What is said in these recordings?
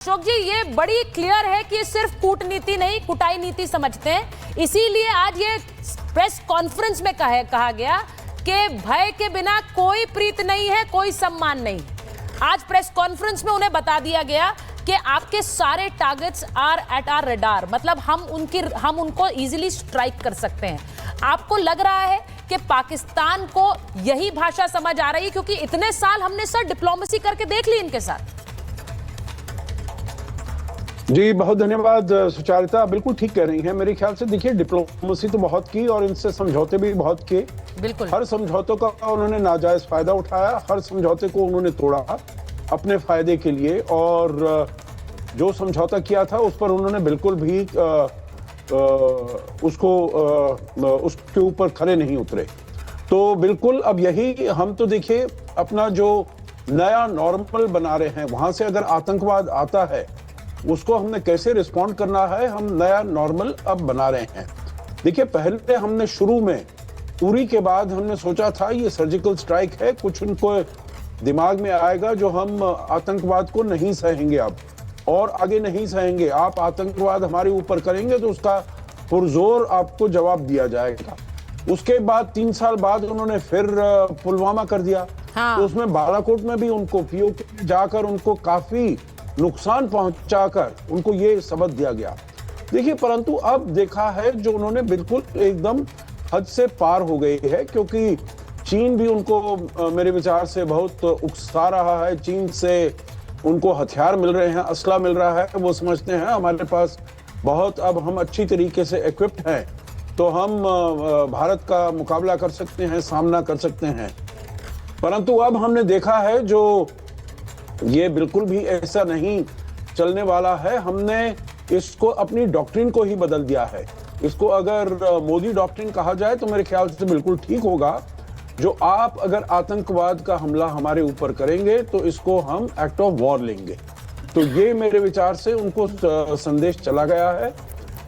अशोक जी, ये बड़ी क्लियर है कि सिर्फ कूटनीति नहीं कुटाई नीति समझते हैं, इसीलिए आज ये प्रेस कॉन्फ्रेंस में कहा गया कि भय के बिना कोई प्रीत नहीं है, कोई सम्मान नहीं। आज प्रेस कॉन्फ्रेंस में उन्हें बता दिया गया कि आपके सारे targets are at our radar, मतलब हम उनको इजीली स्ट्राइक कर सकते हैं। आपको लग रहा है कि पाकिस्तान को यही भाषा समझ आ रही है, क्योंकि इतने साल हमने सर डिप्लोमेसी करके देख ली इनके साथ। जी बहुत धन्यवाद सुचारिता, बिल्कुल ठीक कह रही हैं। मेरे ख्याल से देखिए, डिप्लोमेसी तो बहुत की और इनसे समझौते भी बहुत किए। बिल्कुल, हर समझौतों का उन्होंने नाजायज फायदा उठाया, हर समझौते को उन्होंने तोड़ा अपने फायदे के लिए, और जो समझौता किया था उस पर उन्होंने बिल्कुल भी उसके ऊपर खरे नहीं उतरे। तो बिल्कुल अब यही हम तो देखिए अपना जो नया नॉर्मल बना रहे हैं, वहां से अगर आतंकवाद आता है उसको हमने कैसे रिस्पॉन्ड करना है, हम नया नॉर्मल अब बना रहे हैं। देखिए, पहले हमने शुरू में उरी के बाद हमने सोचा था ये सर्जिकल स्ट्राइक है, कुछ उनको दिमाग में आएगा जो हम आतंकवाद को नहीं सहेंगे अब और आगे नहीं सहेंगे। आप आतंकवाद हमारे ऊपर करेंगे तो उसका पुरजोर आपको जवाब दिया जाएगा। उसके बाद 3 साल बाद उन्होंने फिर पुलवामा कर दिया। हाँ। तो उसमें बालाकोट में भी उनको पीओके में जाकर उनको काफी नुकसान पहुंचाकर उनको ये सबक दिया गया। देखिए, परंतु अब देखा है जो उन्होंने बिल्कुल एकदम हद से पार हो गई है, क्योंकि चीन भी उनको मेरे विचार से बहुत उकसा रहा है। चीन से उनको हथियार मिल रहे हैं, असला मिल रहा है। वो समझते हैं हमारे पास बहुत, अब हम अच्छी तरीके से इक्विप्ड हैं तो हम भारत का मुकाबला कर सकते हैं, सामना कर सकते हैं। परंतु अब हमने देखा है जो ये बिल्कुल भी ऐसा नहीं चलने वाला है। हमने इसको अपनी डॉक्ट्रिन को ही बदल दिया है। इसको अगर मोदी डॉक्ट्रिन कहा जाए तो मेरे ख्याल से बिल्कुल ठीक होगा। जो आप अगर आतंकवाद का हमला हमारे ऊपर करेंगे तो इसको हम एक्ट ऑफ वॉर लेंगे। तो ये मेरे विचार से उनको संदेश चला गया है।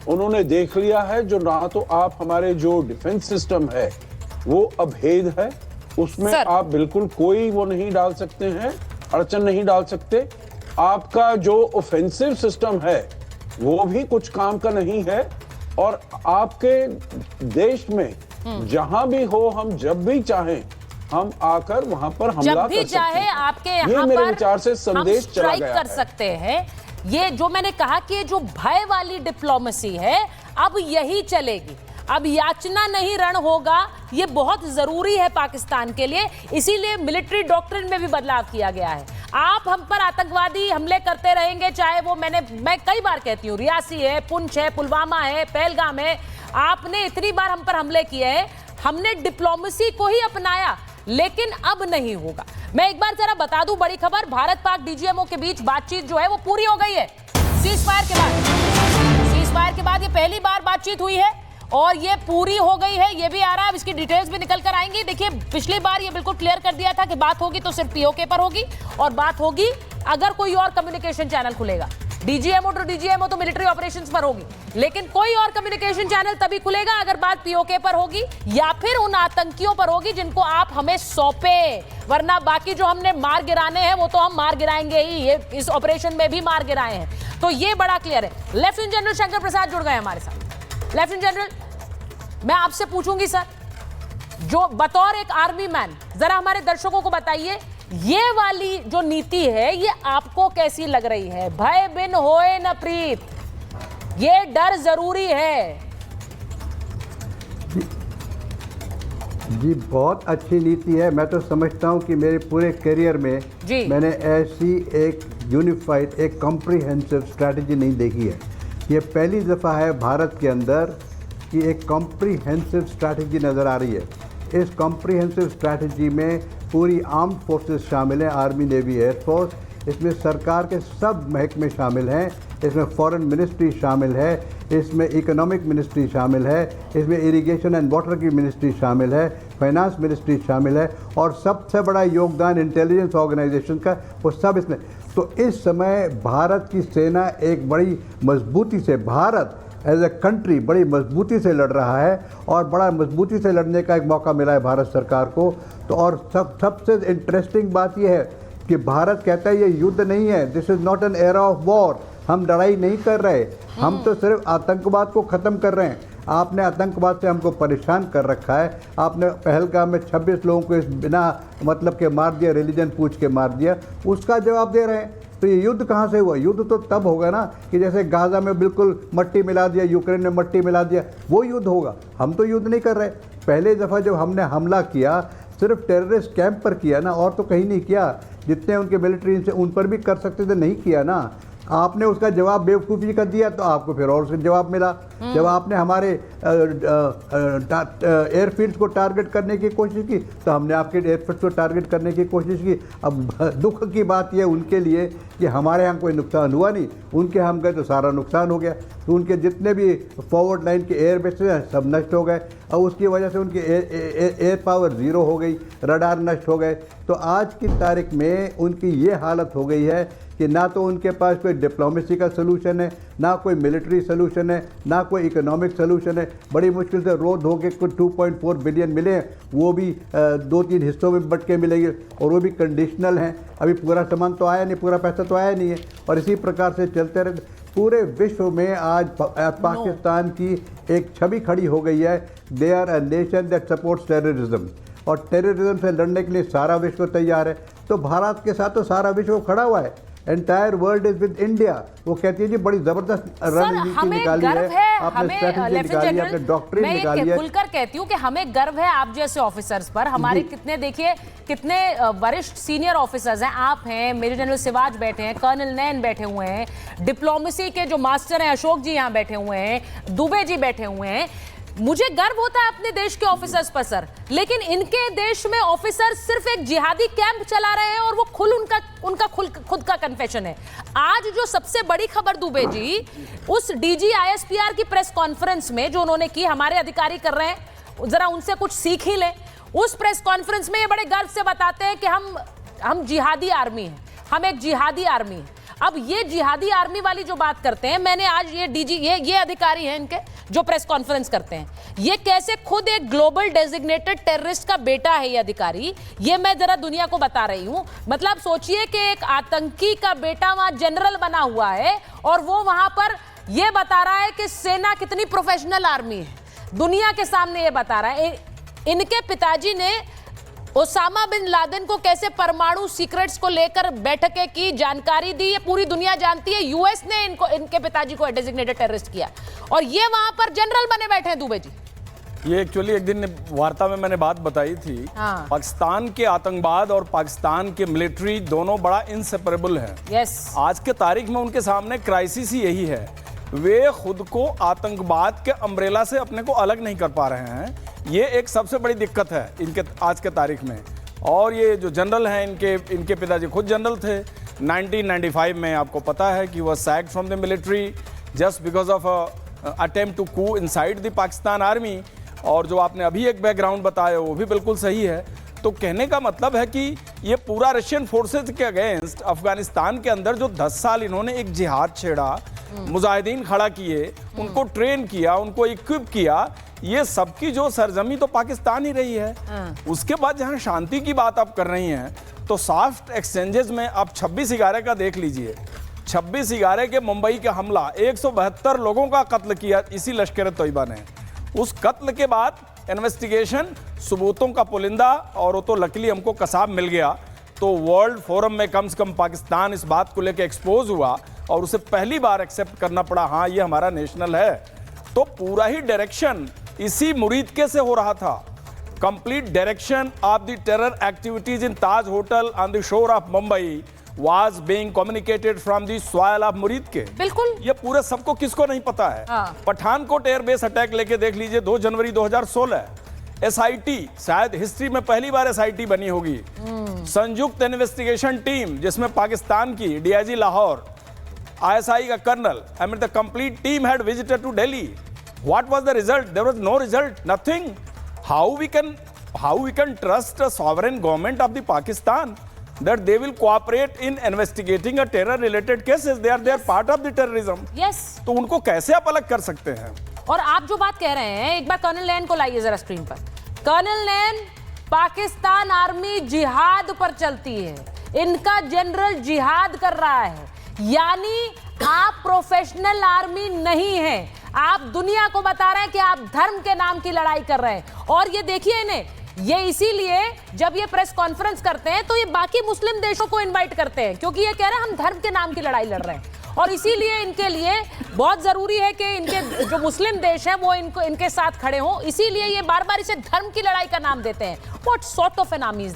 उन्होंने देख लिया है जो ना तो आप हमारे जो डिफेंस सिस्टम है वो अभेद है, उसमें आप बिल्कुल कोई वो नहीं डाल सकते हैं, अड़चन नहीं डाल सकते। आपका जो ऑफेंसिव सिस्टम है वो भी कुछ काम का नहीं है, और आपके देश में जहां भी हो, हम जब भी चाहें हम आकर वहां पर हमला कर सकते हैं। आपके ये यहाँ मेरे पर विचार से संदेश चला गया कर सकते हैं। ये जो मैंने कहा कि ये जो भय वाली डिप्लोमेसी है अब यही चलेगी। अब याचना नहीं रण होगा, ये बहुत जरूरी है पाकिस्तान के लिए। इसीलिए मिलिट्री डॉक्ट्रिन में भी बदलाव किया गया है। आप हम पर आतंकवादी हमले करते रहेंगे, चाहे वो मैं कई बार कहती हूँ, रियासी है, पुंछ है, पुलवामा है, पहलगाम है। आपने इतनी बार हम पर हमले किए हैं, हमने डिप्लोमेसी को ही अपनाया, लेकिन अब नहीं होगा। मैं एक बार जरा बता दूं बड़ी खबर, भारत पाक डीजीएमओ के बीच बातचीत जो है वो पूरी हो गई है। सीजफायर के बाद ये पहली बार बातचीत हुई है और ये पूरी हो गई है। ये भी आ रहा है, इसकी डिटेल्स भी निकल कर आएंगी। देखिए, पिछली बार ये बिल्कुल क्लियर कर दिया था कि बात होगी तो सिर्फ पीओके पर होगी, और बात होगी अगर कोई और कम्युनिकेशन चैनल खुलेगा। डीजीएमओ तो मिलिट्री ऑपरेशंस पर होगी, लेकिन कोई और कम्युनिकेशन चैनल तभी खुलेगा अगर बात पीओके पर होगी या फिर उन आतंकियों पर होगी जिनको आप हमें सौंपे। वरना बाकी जो हमने मार गिराने हैं वो तो हम मार गिराएंगे ही, ये इस ऑपरेशन में भी मार गिराए हैं। तो ये बड़ा क्लियर है। लेफ्टिनेंट जनरल शंकर प्रसाद जुड़ गए हमारे साथ। लेफ्टिनेंट जनरल, मैं आपसे पूछूंगी सर, जो बतौर एक आर्मी मैन जरा हमारे दर्शकों को बताइए, ये वाली जो नीति है ये आपको कैसी लग रही है? भय बिन होए न प्रीत, ये डर जरूरी है। जी बहुत अच्छी नीति है। मैं तो समझता हूं कि मेरे पूरे करियर में मैंने ऐसी एक यूनिफाइड, एक कॉम्प्रिहेंसिव स्ट्रैटेजी नहीं देखी है। ये पहली दफ़ा है भारत के अंदर कि एक कॉम्प्रिहेंसिव स्ट्रैटेजी नज़र आ रही है। इस कॉम्प्रिहेंसिव स्ट्रैटेजी में पूरी आर्म्ड फोर्सेस शामिल हैं, आर्मी, नेवी, एयरफोर्स। इसमें सरकार के सब महकमे शामिल हैं, इसमें फॉरेन मिनिस्ट्री शामिल है, इसमें इकोनॉमिक मिनिस्ट्री शामिल है, इसमें इरिगेशन एंड वाटर की मिनिस्ट्री शामिल है, फाइनेंस मिनिस्ट्री शामिल है, और सबसे बड़ा योगदान इंटेलिजेंस ऑर्गेनाइजेशन का, वो सब इसमें। तो इस समय भारत की सेना एक बड़ी मजबूती से, भारत एज ए कंट्री बड़ी मजबूती से लड़ रहा है, और बड़ा मजबूती से लड़ने का एक मौका मिला है भारत सरकार को। तो और सबसे इंटरेस्टिंग बात यह है कि भारत कहता है ये युद्ध नहीं है, this is not an era of war, हम लड़ाई नहीं कर रहे, हम तो सिर्फ आतंकवाद को ख़त्म कर रहे हैं। आपने आतंकवाद से हमको परेशान कर रखा है, आपने पहलगाम में 26 लोगों को इस बिना मतलब के मार दिया, रिलीजन पूछ के मार दिया, उसका जवाब दे रहे हैं। तो ये युद्ध कहाँ से हुआ? युद्ध तो तब होगा ना कि जैसे गाज़ा में बिल्कुल मट्टी मिला दिया, यूक्रेन में मट्टी मिला दिया, वो युद्ध होगा। हम तो युद्ध नहीं कर रहे। पहले दफ़ा जब हमने हमला किया सिर्फ टेररिस्ट कैंप पर किया ना, और तो कहीं नहीं किया। जितने उनके मिलिट्री से उन पर भी कर सकते थे, नहीं किया ना। आपने उसका जवाब बेवकूफ़ी का दिया तो आपको फिर और उसका जवाब मिला। जब आपने हमारे एयरफील्ड को टारगेट करने की कोशिश की तो हमने आपके एयरफील्ड को टारगेट करने की कोशिश की। अब दुख की बात यह उनके लिए कि हमारे यहाँ कोई नुकसान हुआ नहीं, उनके हम गए तो सारा नुकसान हो गया। तो उनके जितने भी फॉरवर्ड लाइन के एयर बेसेस हैं सब नष्ट हो गए, और उसकी वजह से उनकी एयर पावर ज़ीरो हो गई, रडार नष्ट हो गए। तो आज की तारीख में उनकी ये हालत हो गई है कि ना तो उनके पास कोई डिप्लोमेसी का सलूशन है, ना कोई मिलिट्री सलूशन है, ना कोई इकोनॉमिक सलूशन है। बड़ी मुश्किल से रोड हो के कुछ 2.4 बिलियन मिले हैं, वो भी 2-3 हिस्सों में बट के मिलेंगे, और वो भी कंडीशनल हैं। अभी पूरा सामान तो आया नहीं, पूरा पैसा तो आया नहीं है, और इसी प्रकार से चलते रहे। पूरे विश्व में आज पाकिस्तान की एक छवि खड़ी हो गई है, they are a nation that supports terrorism, और टेररिज्म से लड़ने के लिए सारा विश्व तैयार है। तो भारत के साथ तो सारा विश्व खड़ा हुआ है। Entire world is with India. वो कहती है जी बड़ी जबरदस्त रणनीति निकाली है, आपने स्ट्रैटेजी निकाली है, आपने डॉक्ट्रिन निकाली है। खुलकर कहती हूँ कि हमें गर्व है आप जैसे ऑफिसर्स पर। हमारे कितने देखिए कितने वरिष्ठ सीनियर ऑफिसर्स हैं, आप हैं, मेजर जनरल सिवाज बैठे हैं, कर्नल नैन बैठे हुए हैं, डिप्लोमेसी के जो मास्टर हैं अशोक जी यहाँ बैठे हुए हैं, दुबे जी बैठे हुए हैं। मुझे गर्व होता है अपने देश के ऑफिसर्स पर सर, लेकिन इनके देश में ऑफिसर्स सिर्फ एक जिहादी कैंप चला रहे हैं, और वो उनका खुद का कन्फेशन है। आज जो सबसे बड़ी खबर दुबे जी, उस डीजी आईएसपीआर की प्रेस कॉन्फ्रेंस में जो उन्होंने की, हमारे अधिकारी कर रहे हैं, जरा उनसे कुछ सीख ही लें। उस प्रेस कॉन्फ्रेंस में ये बड़े गर्व से बताते हैं कि हम जिहादी आर्मी हैं, हम एक जिहादी आर्मी हैं। अब ये जिहादी आर्मी वाली जो बात करते हैं, मैंने आज ये डीजी ये अधिकारी हैं इनके जो प्रेस कॉन्फ्रेंस करते हैं, ये कैसे खुद एक ग्लोबल डेजिग्नेटेड टेररिस्ट का बेटा है ये अधिकारी, ये मैं जरा दुनिया को बता रही हूं। मतलब सोचिए कि एक आतंकी का बेटा वहां जनरल बना हुआ है, और वो वहां पर ये बता रहा है कि सेना कितनी प्रोफेशनल आर्मी है, दुनिया के सामने ये बता रहा है। इनके पिताजी ने ओसामा बिन लादेन को कैसे परमाणु सीक्रेट्स को लेकर बैठकें की, जानकारी दी, ये पूरी दुनिया जानती है। यूएस ने इनके पिताजी को डेजिग्नेटेड टेररिस्ट किया, और ये वहां पर जनरल बने बैठे हैं दुबे जी। ये एक्चुअली एक दिन वार्ता में मैंने बात बताई थी। हाँ। पाकिस्तान के आतंकवाद और पाकिस्तान के मिलिट्री दोनों बड़ा इनसेपरेबल है। यस। आज के तारीख में उनके सामने क्राइसिस ही यही है, वे खुद को आतंकवाद के अम्ब्रेला से अपने को अलग नहीं कर पा रहे हैं। ये एक सबसे बड़ी दिक्कत है इनके आज के तारीख में। और ये जो जनरल हैं, इनके पिताजी खुद जनरल थे। 1995 में आपको पता है कि वह sacked from the military just because of attempt to coup inside the Pakistan army. और जो आपने अभी एक बैकग्राउंड बताया वो भी बिल्कुल सही है। तो कहने का मतलब है कि ये पूरा रशियन फोर्सेज के अगेंस्ट अफगानिस्तान के अंदर जो 10 साल इन्होंने एक जिहाद छेड़ा, मुजाहिदीन खड़ा किए, उनको ट्रेन किया, उनको इक्विप किया, ये सबकी जो सरजमी तो पाकिस्तान ही रही है। उसके बाद जहां शांति की बात आप कर रही हैं, तो सॉफ्ट एक्सचेंजेस में आप 26/11 का देख लीजिए। 26/11 के मुंबई के हमला 172 लोगों का कत्ल किया इसी लश्कर तोयबा ने। उस कत्ल के बाद इन्वेस्टिगेशन, सबूतों का पुलिंदा, और वो तो लकीली हमको कसाब मिल गया। तो वर्ल्ड फोरम में कम से कम पाकिस्तान इस बात को लेकर एक्सपोज हुआ, और उसे पहली बार एक्सेप्ट करना पड़ा, हाँ ये हमारा नेशनल है। तो पूरा ही डायरेक्शन इसी मुरीदके से हो रहा था। Complete direction of the terror activities in Taj hotel on the shore of Mumbai was being communicated from the soil of Muridke. बिल्कुल, ये पूरे सबको किसको नहीं पता है। हाँ। पठानकोट एयरबेस अटैक लेके देख लीजिए 2 जनवरी 2016। SIT, शायद हिस्ट्री में पहली बार SIT बनी होगी, संयुक्त इन्वेस्टिगेशन टीम, जिसमें पाकिस्तान की DIG लाहौर, ISI का colonel, I mean the complete team had visited to Delhi. What was the result? There was no result, nothing. How we can trust a sovereign government of the Pakistan that they will cooperate in investigating a terror related cases? They are part of the terrorism. Yes. तो उनको कैसे आप अलग कर सकते हैं? और आप जो बात कह रहे हैं, एक बार कर्नल नैन को लाइए जरा स्क्रीन पर। कर्नल नैन, पाकिस्तान आर्मी जिहाद पर चलती है, इनका जनरल जिहाद कर रहा है। यानी आप प्रोफेशनल आर्मी नहीं है, आप दुनिया को बता रहे हैं कि आप धर्म के नाम की लड़ाई कर रहे हैं। और ये देखिए इन्हें, ये इसीलिए जब ये प्रेस कॉन्फ्रेंस करते हैं तो ये बाकी मुस्लिम देशों को इनवाइट करते हैं, क्योंकि ये कह रहे हैं हम धर्म के नाम की लड़ाई लड़ रहे हैं। और इसीलिए इनके लिए बहुत जरूरी है कि इनके जो मुस्लिम देश हैं वो इनके साथ खड़े हों। इसीलिए ये बार बार इसे धर्म की लड़ाई का नाम देते हैं। What sort of an army